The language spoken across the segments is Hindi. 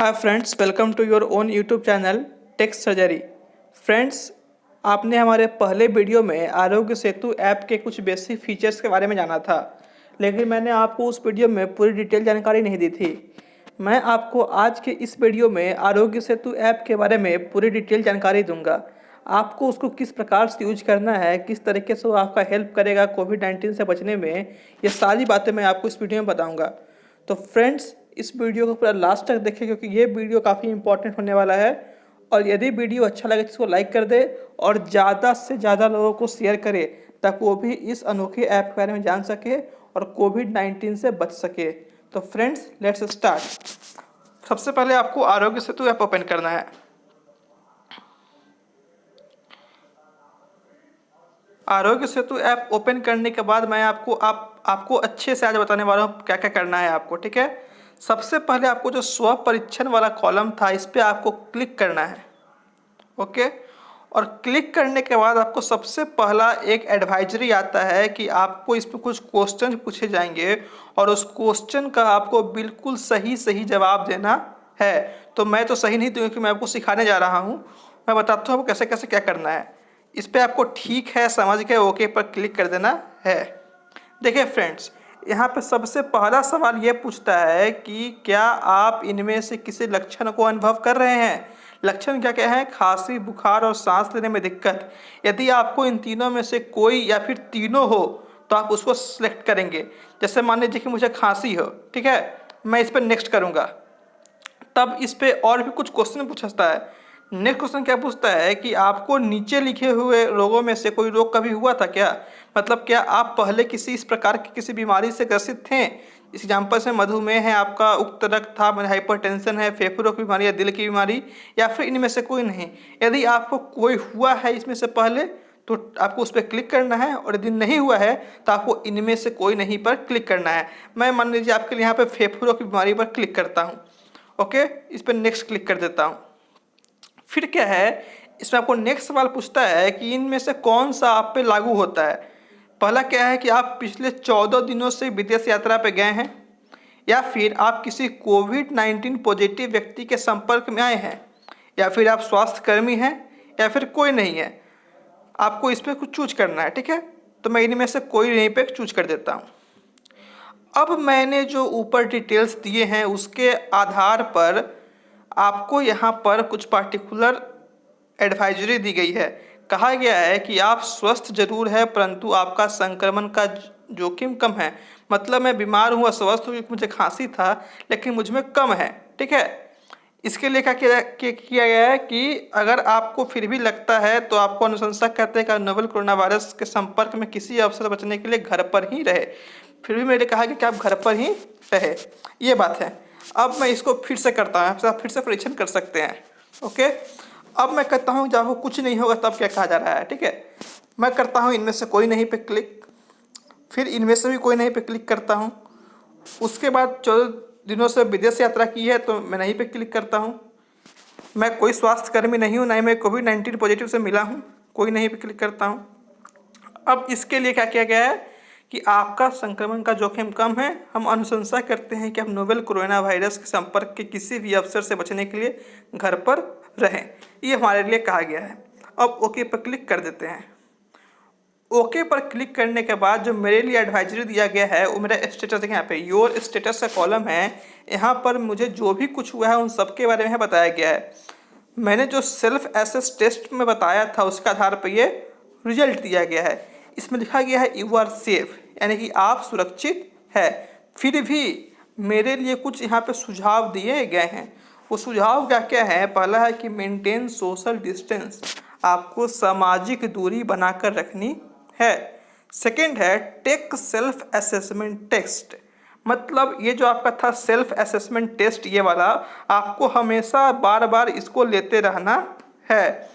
Hi friends, welcome to your own YouTube channel tech surgery. Friends, आपने हमारे पहले वीडियो में आरोग्य सेतु ऐप के कुछ बेसिक फीचर्स के बारे में जाना था, लेकिन मैंने आपको उस वीडियो में पूरी डिटेल जानकारी नहीं दी थी। मैं आपको आज के इस वीडियो में आरोग्य सेतु ऐप के बारे में पूरी डिटेल जानकारी दूंगा। आपको उसको किस प्रकार से यूज करना है, किस तरीके से वो आपका हेल्प करेगा कोविड-19 से बचने में, ये सारी बातें मैं आपको इस वीडियो में बताऊँगा। तो फ्रेंड्स, इस वीडियो को पूरा लास्ट तक देखें क्योंकि ये वीडियो काफ़ी इंपॉर्टेंट होने वाला है। और यदि वीडियो अच्छा लगे तो इसको लाइक कर दे और ज़्यादा से ज़्यादा लोगों को शेयर करे ताकि वो भी इस अनोखे ऐप के बारे में जान सके और कोविड-19 से बच सके। तो फ्रेंड्स, लेट्स स्टार्ट। सबसे पहले आपको आरोग्य सेतु ऐप ओपन करना है। आरोग्य सेतु ऐप ओपन करने के बाद मैं आपको अच्छे से आज बताने वाला हूँ क्या क्या करना है आपको। ठीक है, सबसे पहले आपको जो स्व परीक्षण वाला कॉलम था इस पर आपको क्लिक करना है। ओके, और क्लिक करने के बाद आपको सबसे पहला एक एडवाइजरी आता है कि आपको इस पर कुछ क्वेश्चन पूछे जाएंगे और उस क्वेश्चन का आपको बिल्कुल सही सही जवाब देना है। तो मैं तो सही नहीं दूंगा क्योंकि मैं आपको सिखाने जा रहा हूँ। मैं बताता हूँ आपको कैसे कैसे क्या करना है। इस पर आपको ठीक है, समझ के ओके पर क्लिक कर देना है। देखिए फ्रेंड्स, यहाँ पे सबसे पहला सवाल ये पूछता है कि क्या आप इनमें से किसी लक्षण को अनुभव कर रहे हैं। लक्षण क्या क्या है? खांसी, बुखार और सांस लेने में दिक्कत। यदि आपको इन तीनों में से कोई या फिर तीनों हो तो आप उसको सिलेक्ट करेंगे। जैसे मान लीजिए कि मुझे खांसी हो, ठीक है, मैं इस पर नेक्स्ट करूँगा। तब इस पे और भी कुछ क्वेश्चन पूछता है। नेक्स्ट क्वेश्चन क्या पूछता है कि आपको नीचे लिखे हुए रोगों में से कोई रोग कभी हुआ था क्या। मतलब क्या आप पहले किसी इस प्रकार की किसी बीमारी से ग्रसित थे। इस एग्जाम्पल से मधुमेह है आपका, उच्च रक्तचाप, हाइपरटेंशन है, फेफड़ों की बीमारी या दिल की बीमारी, या फिर इनमें से कोई नहीं। यदि आपको कोई हुआ है इसमें से पहले तो आपको उस पर क्लिक करना है, और यदि नहीं हुआ है तो आपको इनमें से कोई नहीं पर क्लिक करना है। मैं मान लीजिए आपके लिए यहाँ पे फेफड़ों की बीमारी पर क्लिक करता हूँ। ओके, इस पर नेक्स्ट क्लिक कर देता हूँ। फिर क्या है, इसमें आपको नेक्स्ट सवाल पूछता है कि इनमें से कौन सा आप पे लागू होता है। पहला क्या है कि आप पिछले 14 दिनों से विदेश यात्रा पे गए हैं, या फिर आप किसी कोविड-19 पॉजिटिव व्यक्ति के संपर्क में आए हैं, या फिर आप स्वास्थ्य कर्मी हैं, या फिर कोई नहीं है। आपको इस पर कुछ चूज करना है। ठीक है, तो मैं इनमें से कोई नहीं पे चूज कर देता हूँ। अब मैंने जो ऊपर डिटेल्स दिए हैं उसके आधार पर आपको यहाँ पर कुछ पार्टिकुलर एडवाइजरी दी गई है। कहा गया है कि आप स्वस्थ जरूर है परंतु आपका संक्रमण का जोखिम कम है। मतलब मैं बीमार हूँ, स्वस्थ हूँ, मुझे खांसी था लेकिन मुझ में कम है। ठीक है, इसके लिए क्या किया गया है कि अगर आपको फिर भी लगता है तो आपको अनुशंसा करते हैं कि नोवेल कोरोना वायरस के संपर्क में किसी अवसर से बचने के लिए घर पर ही रहे। फिर भी मैंने कहा कि आप घर पर ही रहे, ये बात है। अब मैं इसको फिर से करता हूँ, आप फिर से परीक्षण कर सकते हैं। ओके, अब मैं कहता हूँ जब वो कुछ नहीं होगा तब क्या कहा जा रहा है। ठीक है, मैं करता हूँ इनमें से कोई नहीं पे क्लिक, फिर इनमें से भी कोई नहीं पे क्लिक करता हूँ। उसके बाद 14 दिनों से विदेश यात्रा की है तो मैं नहीं पे क्लिक करता हूँ। मैं कोई स्वास्थ्य कर्मी नहीं हूँ, ना ही मैं कोविड-19 पॉजिटिव से मिला हूँ, कोई नहीं पे क्लिक करता हूँ। अब इसके लिए क्या किया गया है कि आपका संक्रमण का जोखिम कम है। हम अनुशंसा करते हैं कि आप नोवेल कोरोना वायरस के संपर्क के किसी भी अवसर से बचने के लिए घर पर रहें, ये हमारे लिए कहा गया है। अब ओके पर क्लिक कर देते हैं। ओके पर क्लिक करने के बाद जो मेरे लिए एडवाइजरी दिया गया है वो मेरा स्टेटस है। यहाँ पे योर स्टेटस का कॉलम है, यहाँ पर मुझे जो भी कुछ हुआ है उन सब के बारे में बताया गया है। मैंने जो सेल्फ एसेस टेस्ट में बताया था उसके आधार पर ये रिजल्ट दिया गया है। इसमें लिखा गया है यू आर सेफ, यानी कि आप सुरक्षित है। फिर भी मेरे लिए कुछ यहाँ पे सुझाव दिए गए हैं। वो सुझाव क्या क्या है? पहला है कि मेंटेन सोशल डिस्टेंस, आपको सामाजिक दूरी बनाकर रखनी है। सेकंड है टेक सेल्फ असेसमेंट टेस्ट, मतलब ये जो आपका था सेल्फ असेसमेंट टेस्ट, ये वाला आपको हमेशा बार बार इसको लेते रहना है।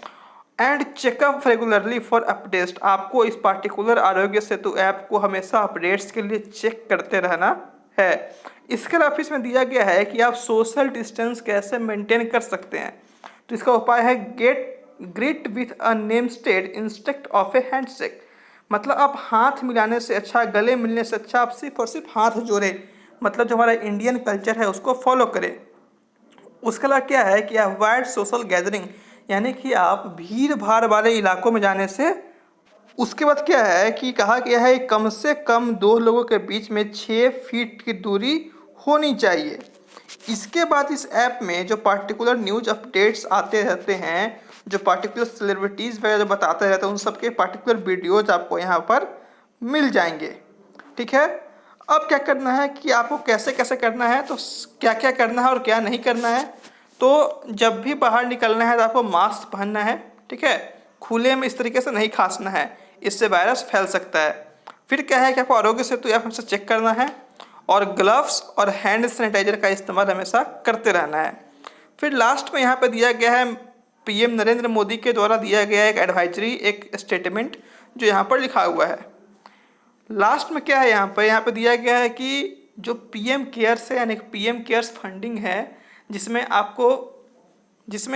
And checkup regularly for updates, आपको इस पार्टिकुलर आरोग्य सेतु ऐप को हमेशा अपडेट्स के लिए चेक करते रहना है। इसके अलावा इसमें दिया गया है कि आप सोशल डिस्टेंस कैसे मेंटेन कर सकते हैं। तो इसका उपाय है greet with a namaste instead of a handshake, मतलब आप हाथ मिलाने से अच्छा, गले मिलने से अच्छा आप सिर्फ और सिर्फ हाथ जोड़े, मतलब जो हमारा इंडियन कल्चर है उसको फॉलो करें। उसके अलावा क्या है कि अवॉइड सोशल गैदरिंग, यानी कि आप भीड़ भाड़ वाले इलाकों में जाने से। उसके बाद क्या है कि कहा गया है कम से कम दो लोगों के बीच में 6 फीट की दूरी होनी चाहिए। इसके बाद इस ऐप में जो पार्टिकुलर न्यूज अपडेट्स आते रहते हैं, जो पार्टिकुलर सेलिब्रिटीज़ वगैरह जो बताते रहते हैं, उन सबके पार्टिकुलर वीडियोज आपको यहाँ पर मिल जाएंगे। ठीक है, अब क्या करना है कि आपको कैसे कैसे करना है, तो क्या क्या करना है और क्या नहीं करना है। तो जब भी बाहर निकलना है तो आपको मास्क पहनना है। ठीक है, खुले में इस तरीके से नहीं खांसना है, इससे वायरस फैल सकता है। फिर क्या है कि आपको आरोग्य सेतु ऐप हमसे चेक करना है और ग्लव्स और हैंड सैनिटाइजर का इस्तेमाल हमेशा करते रहना है। फिर लास्ट में यहाँ पे दिया गया है पीएम नरेंद्र मोदी के द्वारा दिया गया एक एडवाइजरी, एक स्टेटमेंट जो यहाँ पर लिखा हुआ है। लास्ट में क्या है यहाँ पे दिया गया है कि जो पीएम केयर्स है, यानी पीएम केयर्स फंडिंग है, जिसमें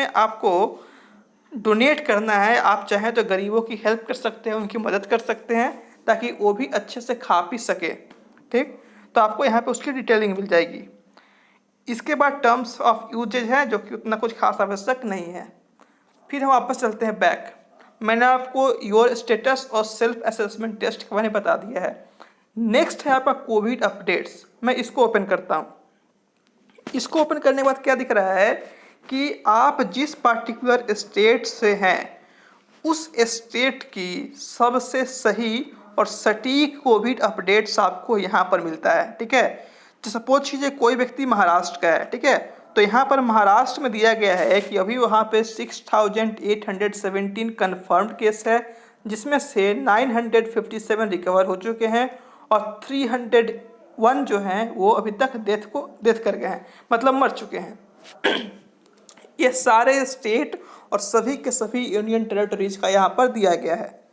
आपको डोनेट करना है। आप चाहें तो गरीबों की हेल्प कर सकते हैं, उनकी मदद कर सकते हैं, ताकि वो भी अच्छे से खा पी सके। ठीक, तो आपको यहाँ पे उसकी डिटेलिंग मिल जाएगी। इसके बाद टर्म्स ऑफ यूजेज है, जो कि उतना कुछ खास आवश्यक नहीं है। फिर हम वापस चलते हैं बैक। मैंने आपको योर स्टेटस और सेल्फ असेसमेंट टेस्ट के बारे में बता दिया है। नेक्स्ट है आपका कोविड अपडेट्स। मैं इसको ओपन करता हूँ। इसको ओपन करने के बाद क्या दिख रहा है कि आप जिस पार्टिकुलर स्टेट से हैं, उस स्टेट की सबसे सही और सटीक कोविड अपडेट्स आपको यहाँ पर मिलता है। ठीक है, तो सपोज कीजिए कोई व्यक्ति महाराष्ट्र का है। ठीक है, तो यहाँ पर महाराष्ट्र में दिया गया है कि अभी वहाँ पे 6,817 कन्फर्म्ड केस है, जिसमें से 957 रिकवर हो चुके हैं और 301 जो हैं वो अभी तक डेथ कर गए हैं, मतलब मर चुके हैं। ये सारे स्टेट और सभी के सभी यूनियन टेरिटरीज का यहाँ पर दिया गया है।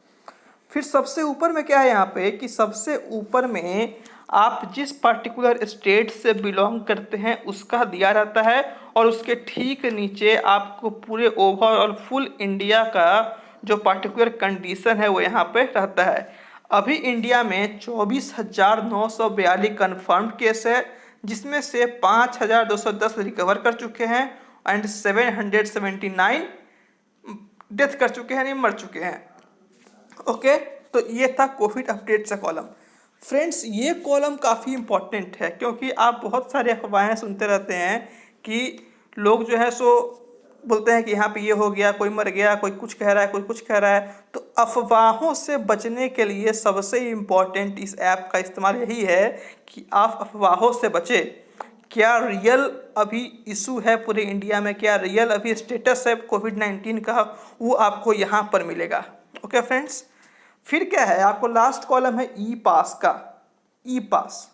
फिर सबसे ऊपर में क्या है यहाँ पे कि सबसे ऊपर में आप जिस पार्टिकुलर स्टेट से बिलोंग करते हैं उसका दिया रहता है, और उसके ठीक नीचे आपको पूरे ओवरऑल फुल इंडिया का जो पार्टिकुलर कंडीशन है वो यहाँ पे रहता है। अभी इंडिया में 24,942 कन्फर्म्ड केस है, जिसमें से 5,210 रिकवर कर चुके हैं एंड 779 डेथ कर चुके हैं, नहीं मर चुके हैं। ओके, तो ये था कोविड अपडेट का कॉलम। फ्रेंड्स, ये कॉलम काफ़ी इंपॉर्टेंट है, क्योंकि आप बहुत सारे अफवाहें सुनते रहते हैं कि लोग जो है सो बोलते हैं कि यहाँ पे ये हो गया, कोई मर गया, कोई कुछ कह रहा है, कोई कुछ कह रहा है। तो अफवाहों से बचने के लिए सबसे इम्पॉर्टेंट इस ऐप का इस्तेमाल यही है कि आप अफवाहों से बचें। क्या रियल अभी इशू है पूरे इंडिया में, क्या रियल अभी स्टेटस है कोविड-19 का, वो आपको यहाँ पर मिलेगा। ओके फ्रेंड्स, फिर क्या है आपको लास्ट कॉलम है ई पास का। ई पास,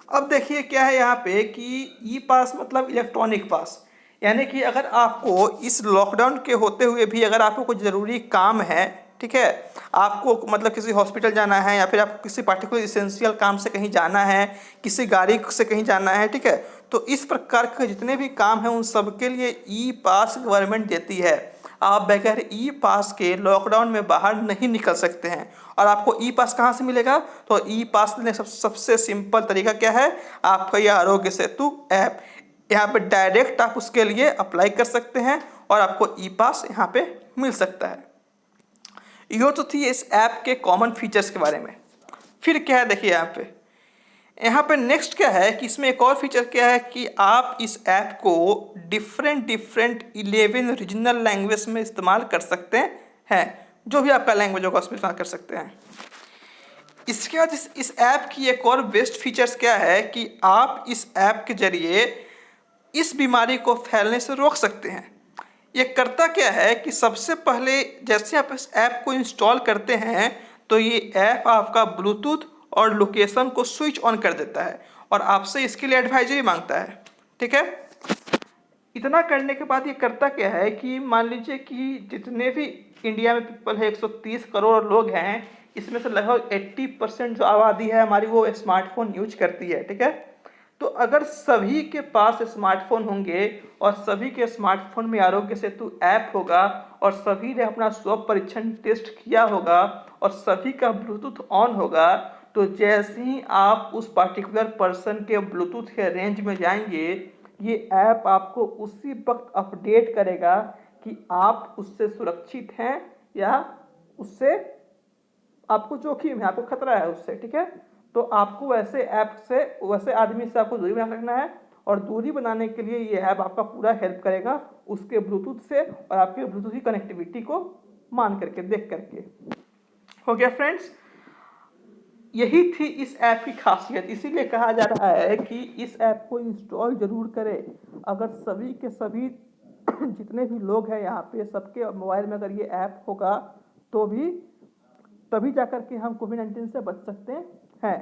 अब देखिए क्या है यहाँ पे कि ई पास मतलब इलेक्ट्रॉनिक पास, यानी कि अगर आपको इस लॉकडाउन के होते हुए भी अगर आपको कुछ ज़रूरी काम है, ठीक है, आपको मतलब किसी हॉस्पिटल जाना है या फिर आपको किसी पार्टिकुलर इसेंशियल काम से कहीं जाना है, किसी गाड़ी से कहीं जाना है, ठीक है, तो इस प्रकार के जितने भी काम हैं उन सब के लिए ई पास गवर्नमेंट देती है। आप बगैर ई पास के लॉकडाउन में बाहर नहीं निकल सकते हैं। और आपको ई पास कहाँ से मिलेगा, तो ई पास लेने सबसे सिंपल तरीका क्या है, आपका यह आरोग्य सेतु ऐप, यहाँ पे डायरेक्ट आप उसके लिए अप्लाई कर सकते हैं और आपको ई पास यहाँ पे मिल सकता है। ये तो थी इस ऐप के कॉमन फीचर्स के बारे में। फिर क्या है देखिए यहाँ पे नेक्स्ट क्या है कि इसमें एक और फीचर क्या है कि आप इस ऐप को डिफरेंट 11 रीजनल लैंग्वेज में इस्तेमाल कर सकते हैं, जो भी आपका लैंग्वेज होगा उसमें इस्तेमाल कर सकते हैं। इसके बाद इस ऐप की एक और बेस्ट फीचर्स क्या है कि आप इस ऐप के जरिए इस बीमारी को फैलने से रोक सकते हैं। ये करता क्या है कि सबसे पहले जैसे आप इस ऐप को इंस्टॉल करते हैं तो ये ऐप आपका ब्लूटूथ और लोकेशन को स्विच ऑन कर देता है और आपसे इसके लिए एडवाइजरी मांगता है। ठीक है, इतना करने के बाद ये करता क्या है कि मान लीजिए कि जितने भी इंडिया में पीपल है 130 करोड़ लोग हैं, इसमें से लगभग 80% जो आबादी है हमारी वो स्मार्टफोन यूज करती है। ठीक है, तो अगर सभी के पास स्मार्टफोन होंगे और सभी के स्मार्टफोन में आरोग्य सेतु ऐप होगा और सभी ने अपना स्वब परीक्षण टेस्ट किया होगा और सभी का ब्लूटूथ ऑन होगा, तो जैसे ही आप उस पार्टिकुलर पर्सन के ब्लूटूथ के रेंज में जाएंगे ये ऐप आपको उसी वक्त अपडेट करेगा कि आप उससे सुरक्षित हैं या उससे आपको जोखिम है, आपको खतरा है उससे, ठीक है। तो आपको वैसे ऐप से, वैसे आदमी से आपको दूरी बना रखना है, और दूरी बनाने के लिए ये ऐप आपका पूरा हेल्प करेगा उसके ब्लूटूथ से और आपके ब्लूटूथ की कनेक्टिविटी को मान करके, देख करके। हो गया फ्रेंड्स, यही थी इस ऐप की खासियत। इसीलिए कहा जा रहा है कि इस ऐप को इंस्टॉल जरूर करें। अगर सभी के सभी जितने भी लोग हैं यहाँ पे, सबके मोबाइल में अगर ये ऐप होगा तो भी तभी जाकर के हम कोविड-19 से बच सकते हैं।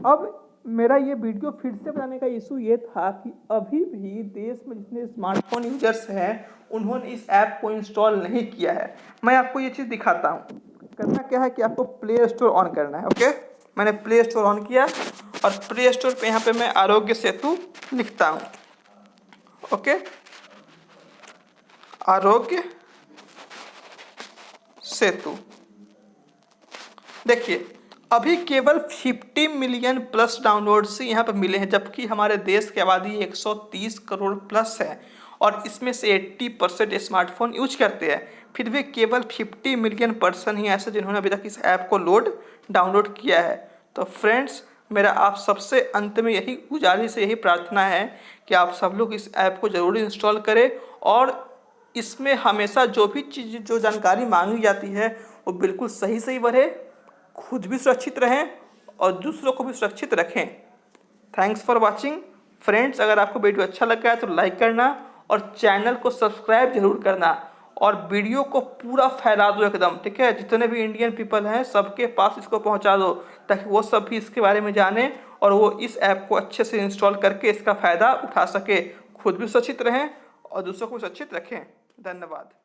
अब मेरा ये वीडियो फिर से बनाने का इशू ये था कि अभी भी देश में जितने स्मार्टफोन यूजर्स हैं उन्होंने इस ऐप को इंस्टॉल नहीं किया है। मैं आपको ये चीज़ दिखाता हूँ। करना क्या है कि आपको प्ले स्टोर ऑन करना है। ओके, मैंने प्ले स्टोर ऑन किया और प्ले स्टोर पे यहाँ पे मैं आरोग्य सेतु लिखता हूँ। ओके, आरोग्य सेतु। देखिए, अभी केवल 50 मिलियन प्लस डाउनलोड्स ही यहाँ पर मिले हैं, जबकि हमारे देश की आबादी 130 करोड़ प्लस है और इसमें से 80% स्मार्टफोन यूज करते हैं। फिर भी केवल 50 मिलियन पर्सन ही ऐसे जिन्होंने अभी तक इस ऐप को डाउनलोड किया है। तो फ्रेंड्स, मेरा आप सबसे अंत में यही गुजारिश, यही प्रार्थना है कि आप सब लोग इस ऐप को ज़रूर इंस्टॉल करें और इसमें हमेशा जो भी चीज़, जो जानकारी मांगी जाती है वो बिल्कुल सही भरे, खुद भी सुरक्षित रहें और दूसरों को भी सुरक्षित रखें। Thanks for watching friends. अगर आपको वीडियो अच्छा लगा है तो लाइक करना और चैनल को सब्सक्राइब जरूर करना और वीडियो को पूरा फैला दो एकदम, ठीक है। जितने भी इंडियन पीपल हैं सबके पास इसको पहुंचा दो ताकि वो सब भी इसके बारे में जाने और वो इस ऐप को अच्छे से इंस्टॉल करके इसका फ़ायदा उठा सके, खुद भी सुरक्षित रहें और दूसरों को सुरक्षित रखें। धन्यवाद।